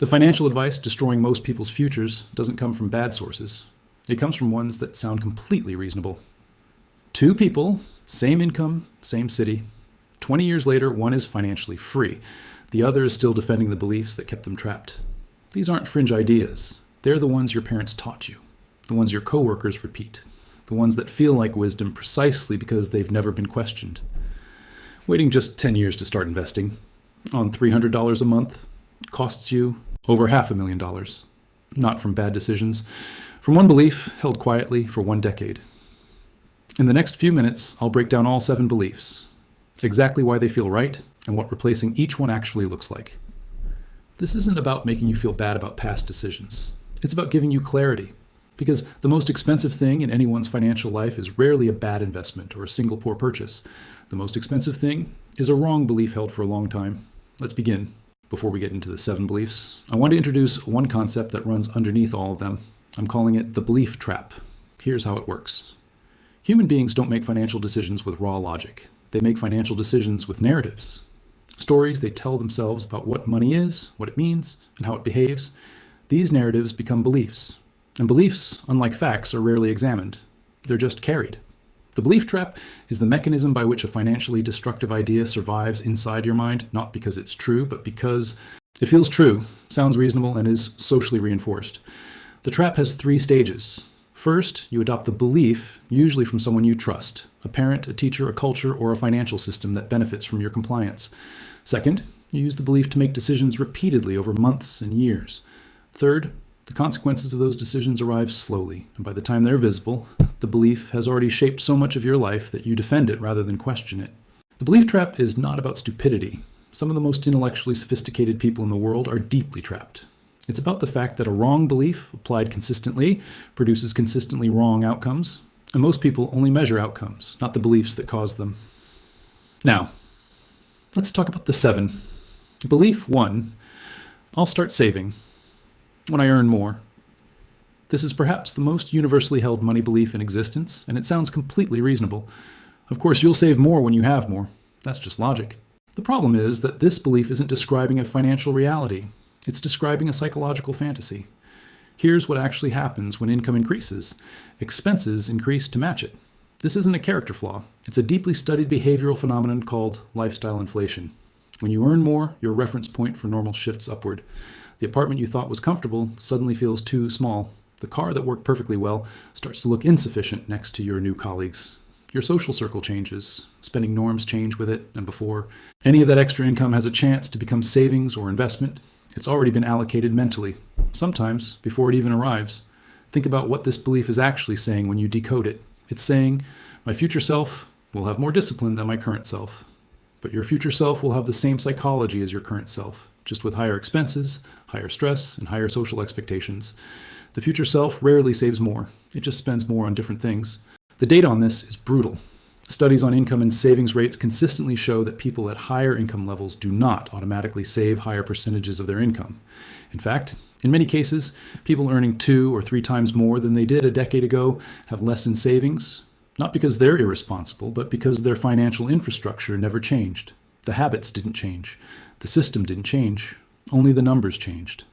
The financial advice destroying most people's futures doesn't come from bad sources. It comes from ones that sound completely reasonable. Two people, same income, same city. 20 years later, one is financially free. The other is still defending the beliefs that kept them trapped. These aren't fringe ideas. They're the ones your parents taught you, the ones your coworkers repeat, the ones that feel like wisdom precisely because they've never been questioned. Waiting just 10 years to start investing on $300 a month costs you over $500,000, not from bad decisions, from one belief held quietly for 1 decade. In the next few minutes, I'll break down all 7 beliefs, exactly why they feel right, and what replacing each one actually looks like. This isn't about making you feel bad about past decisions. It's about giving you clarity, because the most expensive thing in anyone's financial life is rarely a bad investment or a single poor purchase. The most expensive thing is a wrong belief held for a long time. Let's begin. Before we get into the 7 beliefs, I want to introduce one concept that runs underneath all of them. I'm calling it the belief trap. Here's how it works. Human beings don't make financial decisions with raw logic. They make financial decisions with narratives. Stories they tell themselves about what money is, what it means, and how it behaves. These narratives become beliefs. And beliefs, unlike facts, are rarely examined. They're just carried. The belief trap is the mechanism by which a financially destructive idea survives inside your mind, not because it's true, but because it feels true, sounds reasonable, and is socially reinforced. The trap has 3 stages. First, you adopt the belief, usually from someone you trust, a parent, a teacher, a culture, or a financial system that benefits from your compliance. Second, you use the belief to make decisions repeatedly over months and years. Third, the consequences of those decisions arrive slowly, and by the time they're visible, the belief has already shaped so much of your life that you defend it rather than question it. The belief trap is not about stupidity. Some of the most intellectually sophisticated people in the world are deeply trapped. It's about the fact that a wrong belief, applied consistently, produces consistently wrong outcomes, and most people only measure outcomes, not the beliefs that cause them. Now, let's talk about the 7. Belief 1, I'll start saving when I earn more. This is perhaps the most universally held money belief in existence, and it sounds completely reasonable. Of course, you'll save more when you have more. That's just logic. The problem is that this belief isn't describing a financial reality. It's describing a psychological fantasy. Here's what actually happens when income increases. Expenses increase to match it. This isn't a character flaw. It's a deeply studied behavioral phenomenon called lifestyle inflation. When you earn more, your reference point for normal shifts upward. The apartment you thought was comfortable suddenly feels too small. The car that worked perfectly well starts to look insufficient next to your new colleagues. Your social circle changes. Spending norms change with it, and before any of that extra income has a chance to become savings or investment, it's already been allocated mentally, sometimes before it even arrives. Think about what this belief is actually saying when you decode it. It's saying, my future self will have more discipline than my current self. But your future self will have the same psychology as your current self, just with higher expenses, higher stress, and higher social expectations. The future self rarely saves more. It just spends more on different things. The data on this is brutal. Studies on income and savings rates consistently show that people at higher income levels do not automatically save higher percentages of their income. In fact, in many cases, people earning 2 or 3 times more than they did a decade ago have less in savings, not because they're irresponsible, but because their financial infrastructure never changed. The habits didn't change. The system didn't change. Only the numbers changed.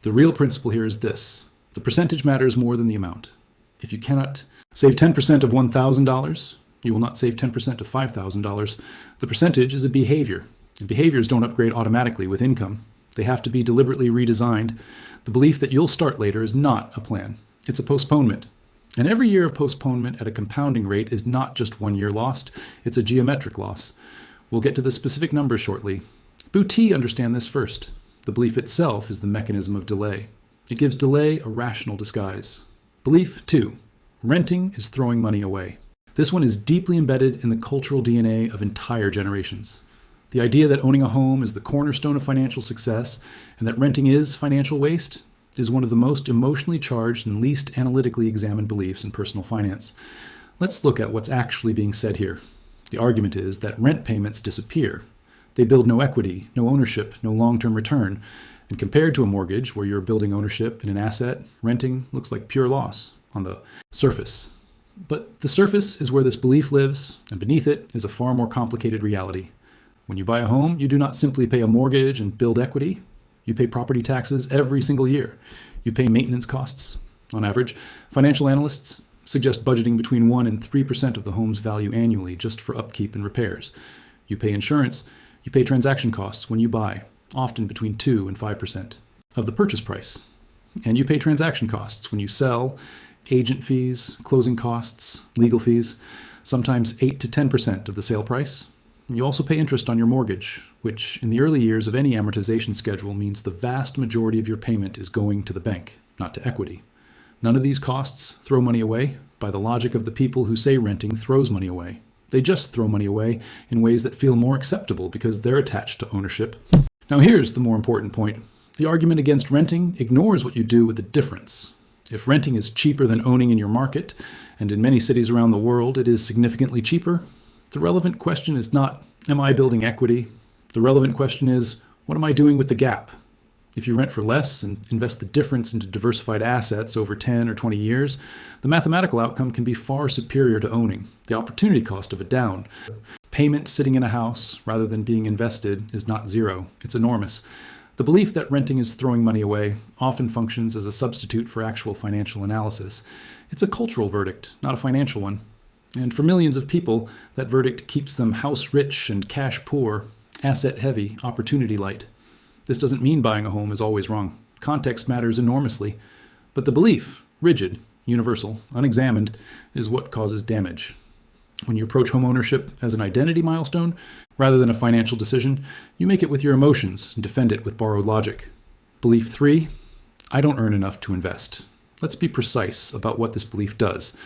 The real principle here is this. The percentage matters more than the amount. If you cannot save 10% of $1,000, you will not save 10% of $5,000. The percentage is a behavior, and behaviors don't upgrade automatically with income. They have to be deliberately redesigned. The belief that you'll start later is not a plan. It's a postponement. And every year of postponement at a compounding rate is not just 1 year lost, it's a geometric loss. We'll get to the specific numbers shortly. Booty understand this first. The belief itself is the mechanism of delay. It gives delay a rational disguise. Belief 2. Renting is throwing money away. This one is deeply embedded in the cultural DNA of entire generations. The idea that owning a home is the cornerstone of financial success and that renting is financial waste is one of the most emotionally charged and least analytically examined beliefs in personal finance. Let's look at what's actually being said here. The argument is that rent payments disappear. They build no equity, no ownership, no long-term return. And compared to a mortgage where you're building ownership in an asset, renting looks like pure loss on the surface. But the surface is where this belief lives, and beneath it is a far more complicated reality. When you buy a home, you do not simply pay a mortgage and build equity. You pay property taxes every single year. You pay maintenance costs. On average, financial analysts suggest budgeting between 1 and 3% of the home's value annually just for upkeep and repairs. You pay insurance. You pay transaction costs when you buy, often between 2 and 5% of the purchase price. And you pay transaction costs when you sell, agent fees, closing costs, legal fees, sometimes 8 to 10% of the sale price. You also pay interest on your mortgage, which in the early years of any amortization schedule means the vast majority of your payment is going to the bank, not to equity. None of these costs throw money away by the logic of the people who say renting throws money away. They just throw money away in ways that feel more acceptable because they're attached to ownership. Now here's the more important point. The argument against renting ignores what you do with the difference. If renting is cheaper than owning in your market, and in many cities around the world it is significantly cheaper, the relevant question is not, am I building equity? The relevant question is, what am I doing with the gap? If you rent for less and invest the difference into diversified assets over 10 or 20 years, the mathematical outcome can be far superior to owning. The opportunity cost of a down. Payment sitting in a house rather than being invested is not zero. It's enormous. The belief that renting is throwing money away often functions as a substitute for actual financial analysis. It's a cultural verdict, not a financial one. And for millions of people, that verdict keeps them house rich and cash poor, asset heavy, opportunity light. This doesn't mean buying a home is always wrong. Context matters enormously. But the belief, rigid, universal, unexamined, is what causes damage. When you approach homeownership as an identity milestone, rather than a financial decision, you make it with your emotions and defend it with borrowed logic. Belief 3, I don't earn enough to invest. Let's be precise about what this belief does.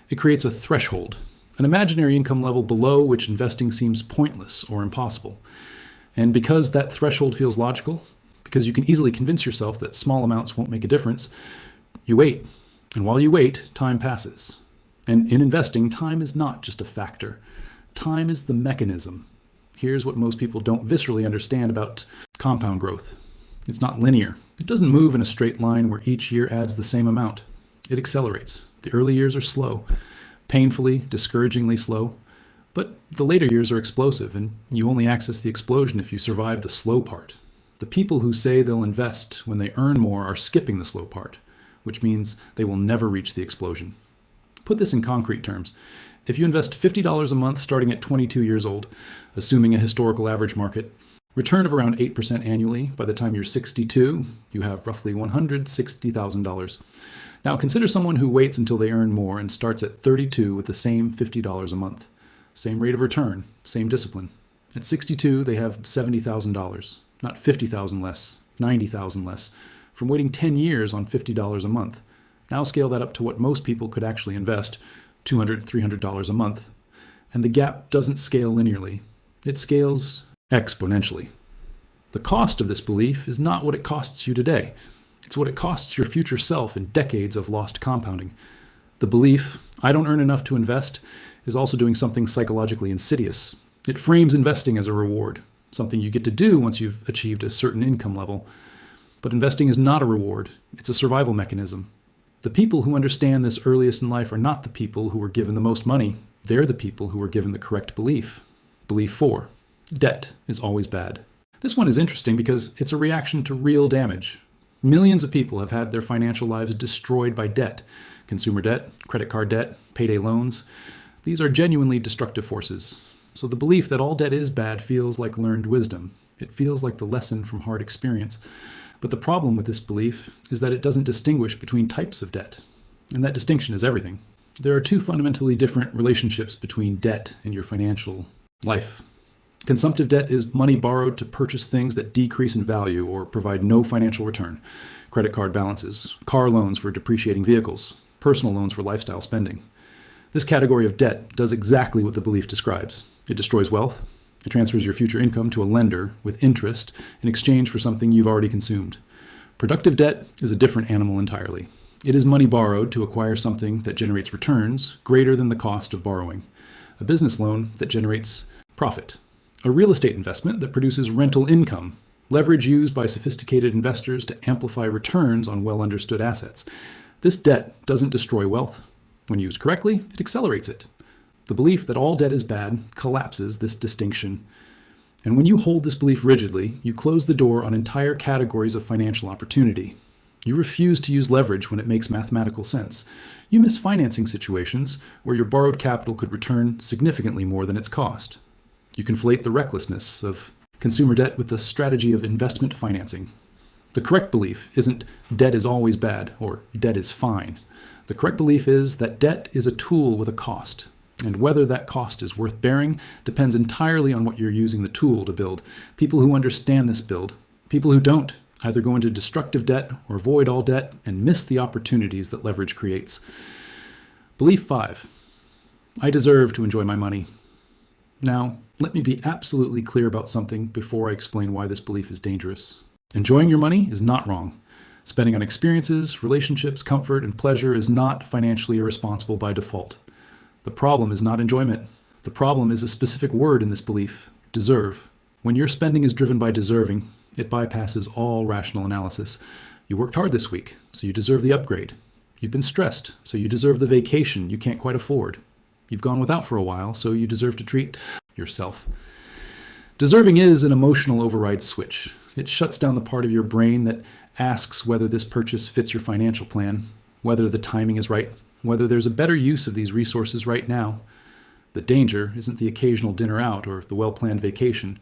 It creates a threshold, an imaginary income level below which investing seems pointless or impossible. And because that threshold feels logical, because you can easily convince yourself that small amounts won't make a difference, you wait. And while you wait, time passes. And in investing, time is not just a factor. Time is the mechanism. Here's what most people don't viscerally understand about compound growth. It's not linear. It doesn't move in a straight line where each year adds the same amount. It accelerates. The early years are slow, painfully, discouragingly slow. But the later years are explosive, and you only access the explosion if you survive the slow part. The people who say they'll invest when they earn more are skipping the slow part, which means they will never reach the explosion. Put this in concrete terms. If you invest $50 a month starting at 22 years old, assuming a historical average market, return of around 8% annually, by the time you're 62, you have roughly $160,000. Now consider someone who waits until they earn more and starts at 32 with the same $50 a month. Same rate of return, same discipline. At 62, they have $70,000, not $50,000 less, $90,000 less, from waiting 10 years on $50 a month. Now scale that up to what most people could actually invest, $200, $300 a month. And the gap doesn't scale linearly. It scales exponentially. The cost of this belief is not what it costs you today. It's what it costs your future self in decades of lost compounding. The belief, I don't earn enough to invest, is also doing something psychologically insidious. It frames investing as a reward, something you get to do once you've achieved a certain income level. But investing is not a reward. It's a survival mechanism. The people who understand this earliest in life are not the people who were given the most money. They're the people who were given the correct belief. Belief 4, debt is always bad. This one is interesting because it's a reaction to real damage. Millions of people have had their financial lives destroyed by debt. Consumer debt, credit card debt, payday loans. These are genuinely destructive forces. So the belief that all debt is bad feels like learned wisdom. It feels like the lesson from hard experience. But the problem with this belief is that it doesn't distinguish between types of debt. And that distinction is everything. There are two fundamentally different relationships between debt and your financial life. Consumptive debt is money borrowed to purchase things that decrease in value or provide no financial return. Credit card balances, car loans for depreciating vehicles, personal loans for lifestyle spending. This category of debt does exactly what the belief describes. It destroys wealth. It transfers your future income to a lender with interest in exchange for something you've already consumed. Productive debt is a different animal entirely. It is money borrowed to acquire something that generates returns greater than the cost of borrowing. A business loan that generates profit. A real estate investment that produces rental income, leverage used by sophisticated investors to amplify returns on well-understood assets. This debt doesn't destroy wealth. When used correctly, it accelerates it. The belief that all debt is bad collapses this distinction. And when you hold this belief rigidly, you close the door on entire categories of financial opportunity. You refuse to use leverage when it makes mathematical sense. You miss financing situations where your borrowed capital could return significantly more than its cost. You conflate the recklessness of consumer debt with the strategy of investment financing. The correct belief isn't debt is always bad or debt is fine. The correct belief is that debt is a tool with a cost, and whether that cost is worth bearing depends entirely on what you're using the tool to build. People who understand this build. People who don't either go into destructive debt or avoid all debt and miss the opportunities that leverage creates. Belief 5. I deserve to enjoy my money. Now, let me be absolutely clear about something before I explain why this belief is dangerous. Enjoying your money is not wrong. Spending on experiences, relationships, comfort, and pleasure is not financially irresponsible by default. The problem is not enjoyment. The problem is a specific word in this belief, deserve. When your spending is driven by deserving, it bypasses all rational analysis. You worked hard this week, so you deserve the upgrade. You've been stressed, so you deserve the vacation you can't quite afford. You've gone without for a while, so you deserve to treat yourself. Deserving is an emotional override switch. It shuts down the part of your brain that asks whether this purchase fits your financial plan, whether the timing is right, whether there's a better use of these resources right now. The danger isn't the occasional dinner out or the well-planned vacation.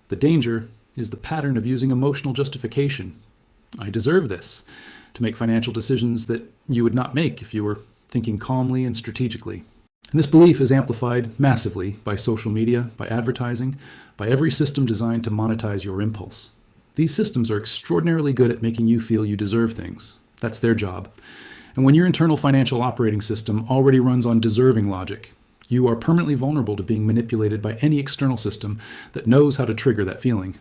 The danger is the pattern of using emotional justification. I deserve this, to make financial decisions that you would not make if you were thinking calmly and strategically. And this belief is amplified massively by social media, by advertising, by every system designed to monetize your impulse. These systems are extraordinarily good at making you feel you deserve things. That's their job. And when your internal financial operating system already runs on deserving logic, you are permanently vulnerable to being manipulated by any external system that knows how to trigger that feeling.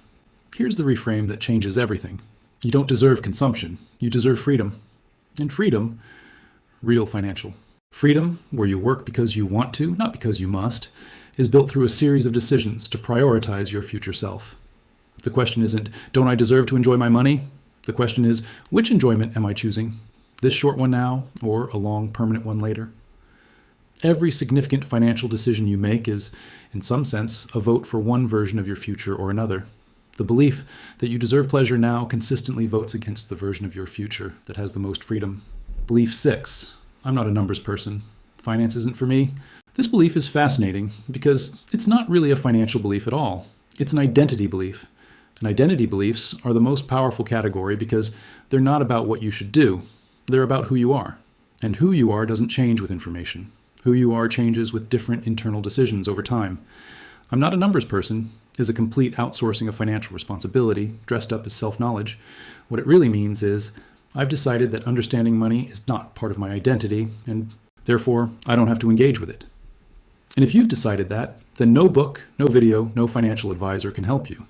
Here's the reframe that changes everything. You don't deserve consumption. You deserve freedom. And freedom, real financial. Freedom, where you work because you want to, not because you must, is built through a series of decisions to prioritize your future self. The question isn't, don't I deserve to enjoy my money? The question is, which enjoyment am I choosing? This short one now, or a long, permanent one later? Every significant financial decision you make is, in some sense, a vote for one version of your future or another. The belief that you deserve pleasure now consistently votes against the version of your future that has the most freedom. Belief 6. I'm not a numbers person. Finance isn't for me. This belief is fascinating because it's not really a financial belief at all. It's an identity belief. And identity beliefs are the most powerful category because they're not about what you should do. They're about who you are. And who you are doesn't change with information. Who you are changes with different internal decisions over time. I'm not a numbers person is a complete outsourcing of financial responsibility dressed up as self-knowledge. What it really means is I've decided that understanding money is not part of my identity, and therefore I don't have to engage with it. And if you've decided that, then no book, no video, no financial advisor can help you,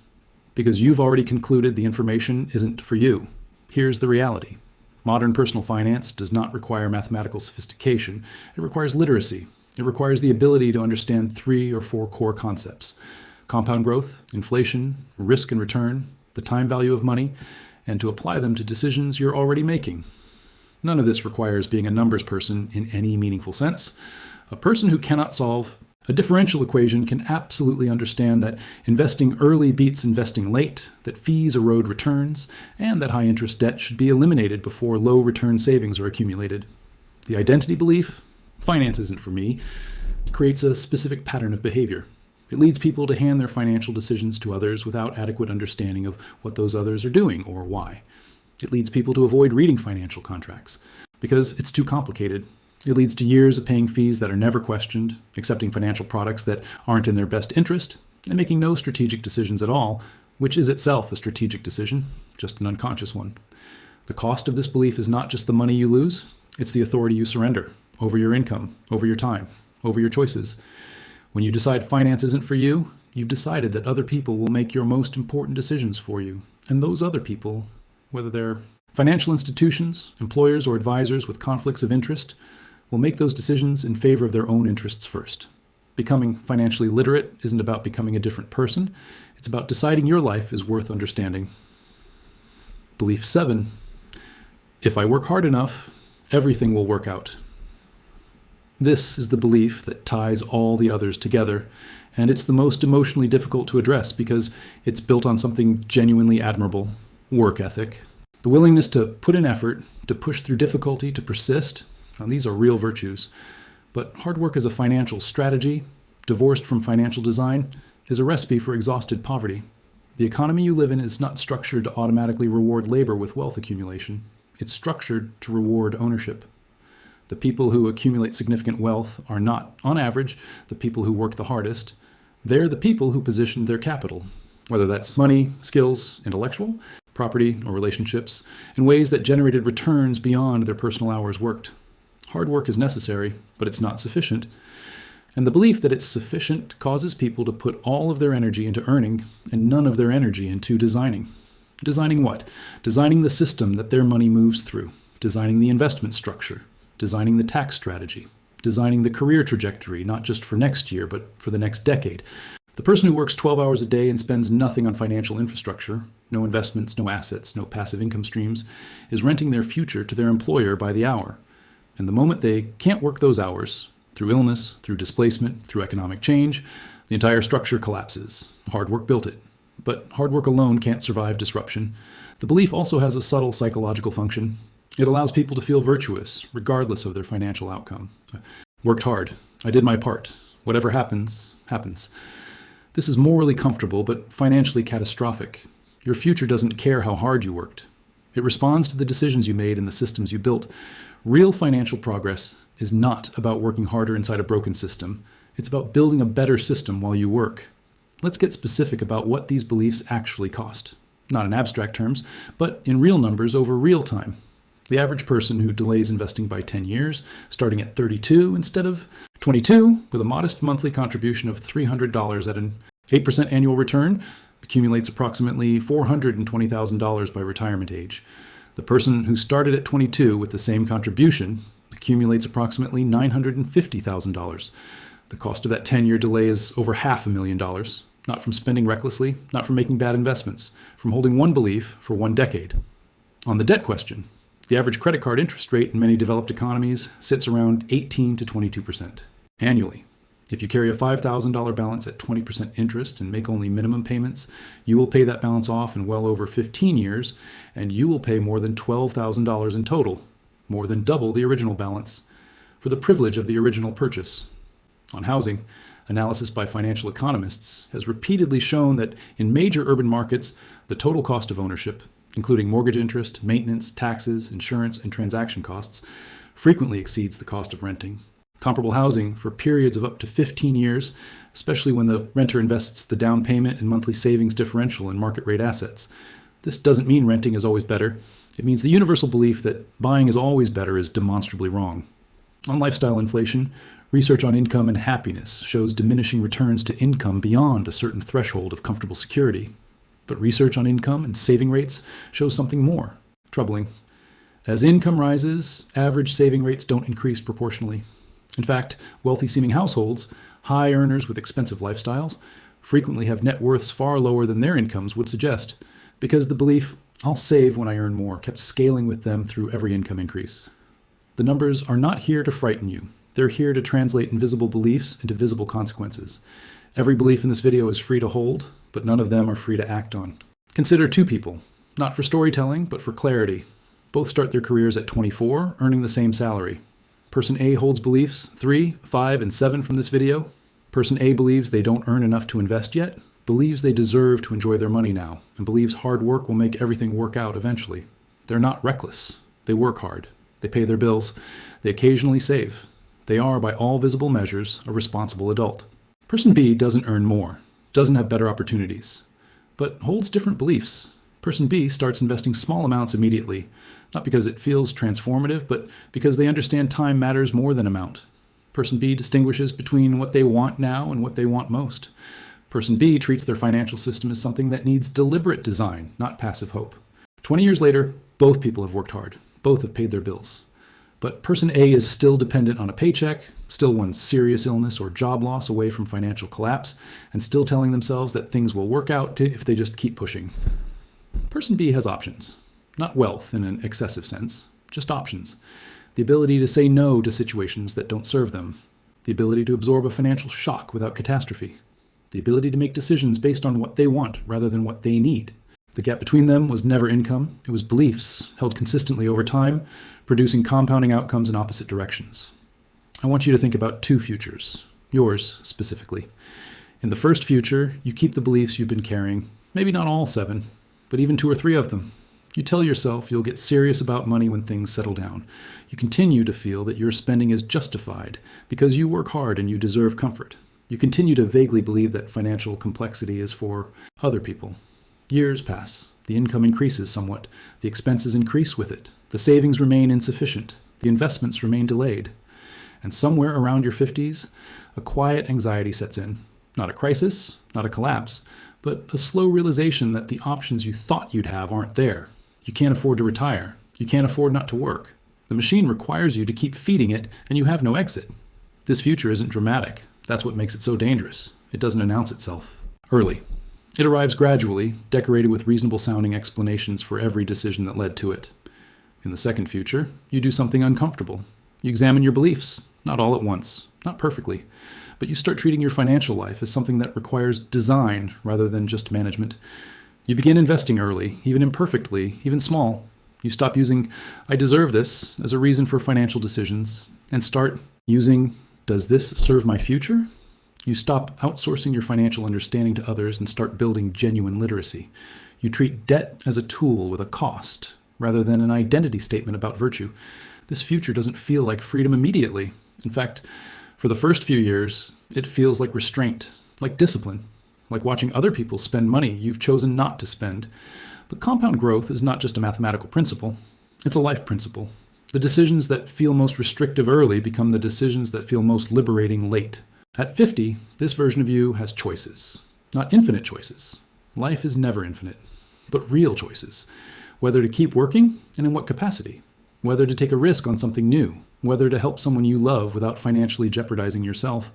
because you've already concluded the information isn't for you. Here's the reality. Modern personal finance does not require mathematical sophistication. It requires literacy. It requires the ability to understand 3 or 4 core concepts: compound growth, inflation, risk and return, the time value of money, and to apply them to decisions you're already making. None of this requires being a numbers person in any meaningful sense. A person who cannot solve a differential equation can absolutely understand that investing early beats investing late, that fees erode returns, and that high-interest debt should be eliminated before low-return savings are accumulated. The identity belief, finance isn't for me, creates a specific pattern of behavior. It leads people to hand their financial decisions to others without adequate understanding of what those others are doing or why. It leads people to avoid reading financial contracts because it's too complicated. It leads to years of paying fees that are never questioned, accepting financial products that aren't in their best interest, and making no strategic decisions at all, which is itself a strategic decision, just an unconscious one. The cost of this belief is not just the money you lose, it's the authority you surrender over your income, over your time, over your choices. When you decide finance isn't for you, you've decided that other people will make your most important decisions for you. And those other people, whether they're financial institutions, employers, or advisors with conflicts of interest, will make those decisions in favor of their own interests first. Becoming financially literate isn't about becoming a different person. It's about deciding your life is worth understanding. Belief 7. If I work hard enough, everything will work out. This is the belief that ties all the others together And it's the most emotionally difficult to address because it's built on something genuinely admirable: work ethic. The willingness to put in effort, to push through difficulty, to persist. Now, these are real virtues. But hard work as a financial strategy, divorced from financial design, is a recipe for exhausted poverty. The economy you live in is not structured to automatically reward labor with wealth accumulation. It's structured to reward ownership. The people who accumulate significant wealth are not, on average, the people who work the hardest. They're the people who position their capital, whether that's money, skills, intellectual, property, or relationships, in ways that generated returns beyond their personal hours worked. Hard work is necessary, but it's not sufficient. And the belief that it's sufficient causes people to put all of their energy into earning and none of their energy into designing. Designing what? Designing the system that their money moves through, designing the investment structure, designing the tax strategy, designing the career trajectory, not just for next year, but for the next decade. The person who works 12 hours a day and spends nothing on financial infrastructure, no investments, no assets, no passive income streams, is renting their future to their employer by the hour. And the moment they can't work those hours, through illness, through displacement, through economic change, the entire structure collapses. Hard work built it. But hard work alone can't survive disruption. The belief also has a subtle psychological function. It allows people to feel virtuous, regardless of their financial outcome. I worked hard. I did my part. Whatever happens, happens. This is morally comfortable, but financially catastrophic. Your future doesn't care how hard you worked. It responds to the decisions you made and the systems you built. Real financial progress is not about working harder inside a broken system. It's about building a better system while you work. Let's get specific about what these beliefs actually cost. Not in abstract terms, but in real numbers over real time. The average person who delays investing by 10 years, starting at 32 instead of 22, with a modest monthly contribution of $300 at an 8% annual return, accumulates approximately $420,000 by retirement age. The person who started at 22 with the same contribution accumulates approximately $950,000. The cost of that 10-year delay is over $500,000, not from spending recklessly, not from making bad investments, from holding one belief for one decade. On the debt question, the average credit card interest rate in many developed economies sits around 18 to 22% annually. If you carry a $5,000 balance at 20% interest and make only minimum payments, you will pay that balance off in well over 15 years, and you will pay more than $12,000 in total, more than double the original balance, for the privilege of the original purchase. On housing, analysis by financial economists has repeatedly shown that in major urban markets, the total cost of ownership, including mortgage interest, maintenance, taxes, insurance, and transaction costs, frequently exceeds the cost of renting. Comparable housing for periods of up to 15 years, especially when the renter invests the down payment and monthly savings differential in market rate assets. This doesn't mean renting is always better. It means the universal belief that buying is always better is demonstrably wrong. On lifestyle inflation, research on income and happiness shows diminishing returns to income beyond a certain threshold of comfortable security. But research on income and saving rates shows something more troubling. As income rises, average saving rates don't increase proportionally. In fact, wealthy-seeming households, high earners with expensive lifestyles, frequently have net worths far lower than their incomes would suggest, because the belief, "I'll save when I earn more," kept scaling with them through every income increase. The numbers are not here to frighten you. They're here to translate invisible beliefs into visible consequences. Every belief in this video is free to hold, but none of them are free to act on. Consider two people, not for storytelling, but for clarity. Both start their careers at 24, earning the same salary. Person A holds beliefs 3, 5, and 7 from this video. Person A believes they don't earn enough to invest yet, believes they deserve to enjoy their money now, and believes hard work will make everything work out eventually. They're not reckless. They work hard. They pay their bills. They occasionally save. They are, by all visible measures, a responsible adult. Person B doesn't earn more, doesn't have better opportunities, but holds different beliefs. Person B starts investing small amounts immediately, not because it feels transformative, but because they understand time matters more than amount. Person B distinguishes between what they want now and what they want most. Person B treats their financial system as something that needs deliberate design, not passive hope. 20 years later, both people have worked hard. Both have paid their bills. But person A is still dependent on a paycheck, still one serious illness or job loss away from financial collapse, and still telling themselves that things will work out if they just keep pushing. Person B has options. Not wealth in an excessive sense, just options. The ability to say no to situations that don't serve them. The ability to absorb a financial shock without catastrophe. the ability to make decisions based on what they want rather than what they need. The gap between them was never income, it was beliefs held consistently over time, producing compounding outcomes in opposite directions. I want you to think about two futures, yours specifically. In the first future, you keep the beliefs you've been carrying, maybe not all 7, but even 2 or 3 of them. You tell yourself you'll get serious about money when things settle down. You continue to feel that your spending is justified because you work hard and you deserve comfort. You continue to vaguely believe that financial complexity is for other people. Years pass. The income increases somewhat. The expenses increase with it. The savings remain insufficient. The investments remain delayed. And somewhere around your 50s, a quiet anxiety sets in. Not a crisis, not a collapse, but a slow realization that the options you thought you'd have aren't there. You can't afford to retire. You can't afford not to work. The machine requires you to keep feeding it, and you have no exit. This future isn't dramatic. That's what makes it so dangerous. It doesn't announce itself early. It arrives gradually, decorated with reasonable-sounding explanations for every decision that led to it. In the second future, you do something uncomfortable. You examine your beliefs, not all at once, not perfectly, but you start treating your financial life as something that requires design rather than just management. You begin investing early, even imperfectly, even small. You stop using "I deserve this" as a reason for financial decisions and start using "Does this serve my future?" You stop outsourcing your financial understanding to others and start building genuine literacy. You treat debt as a tool with a cost rather than an identity statement about virtue. This future doesn't feel like freedom immediately. In fact, for the first few years, it feels like restraint, like discipline, like watching other people spend money you've chosen not to spend. But compound growth is not just a mathematical principle, it's a life principle. The decisions that feel most restrictive early become the decisions that feel most liberating late. At 50, this version of you has choices, not infinite choices. Life is never infinite, but real choices. Whether to keep working and in what capacity. Whether to take a risk on something new. Whether to help someone you love without financially jeopardizing yourself.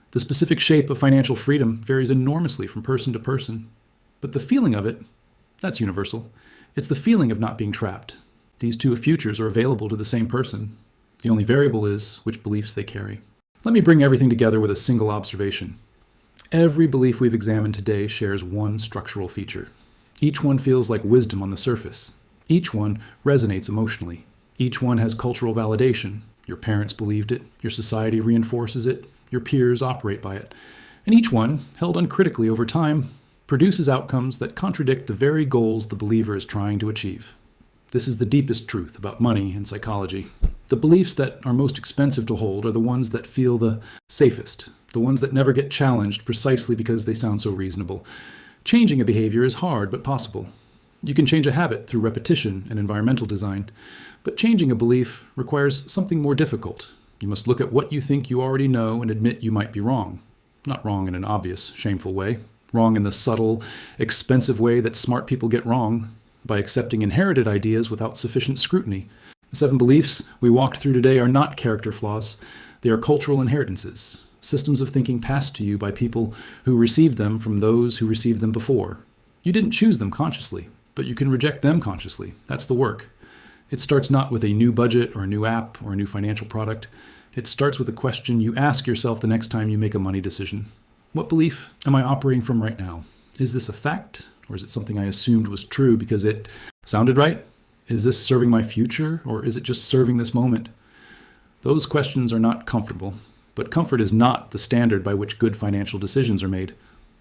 The specific shape of financial freedom varies enormously from person to person. But the feeling of it, that's universal. It's the feeling of not being trapped. These two futures are available to the same person. The only variable is which beliefs they carry. Let me bring everything together with a single observation. Every belief we've examined today shares one structural feature. Each one feels like wisdom on the surface. Each one resonates emotionally. Each one has cultural validation. Your parents believed it, your society reinforces it, your peers operate by it. And each one, held uncritically over time, produces outcomes that contradict the very goals the believer is trying to achieve. This is the deepest truth about money and psychology. The beliefs that are most expensive to hold are the ones that feel the safest, the ones that never get challenged precisely because they sound so reasonable. Changing a behavior is hard but possible. You can change a habit through repetition and environmental design, but changing a belief requires something more difficult. You must look at what you think you already know and admit you might be wrong. Not wrong in an obvious, shameful way. Wrong in the subtle, expensive way that smart people get wrong, by accepting inherited ideas without sufficient scrutiny. The 7 beliefs we walked through today are not character flaws. They are cultural inheritances, systems of thinking passed to you by people who received them from those who received them before. You didn't choose them consciously, but you can reject them consciously. That's the work. It starts not with a new budget or a new app or a new financial product. It starts with a question you ask yourself the next time you make a money decision. What belief am I operating from right now? Is this a fact? Or is it something I assumed was true because it sounded right? Is this serving my future, or is it just serving this moment? Those questions are not comfortable, but comfort is not the standard by which good financial decisions are made.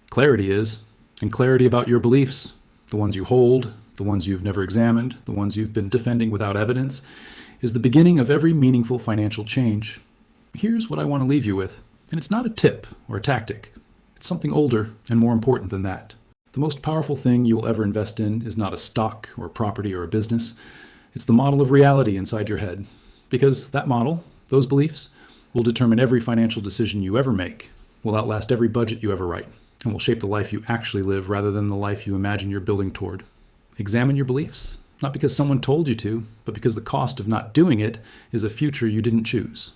Clarity is, and clarity about your beliefs, the ones you hold, the ones you've never examined, the ones you've been defending without evidence, is the beginning of every meaningful financial change. Here's what I want to leave you with, and it's not a tip or a tactic. It's something older and more important than that. The most powerful thing you will ever invest in is not a stock or a property or a business. It's the model of reality inside your head. Because that model, those beliefs, will determine every financial decision you ever make, will outlast every budget you ever write, and will shape the life you actually live rather than the life you imagine you're building toward. Examine your beliefs, not because someone told you to, but because the cost of not doing it is a future you didn't choose.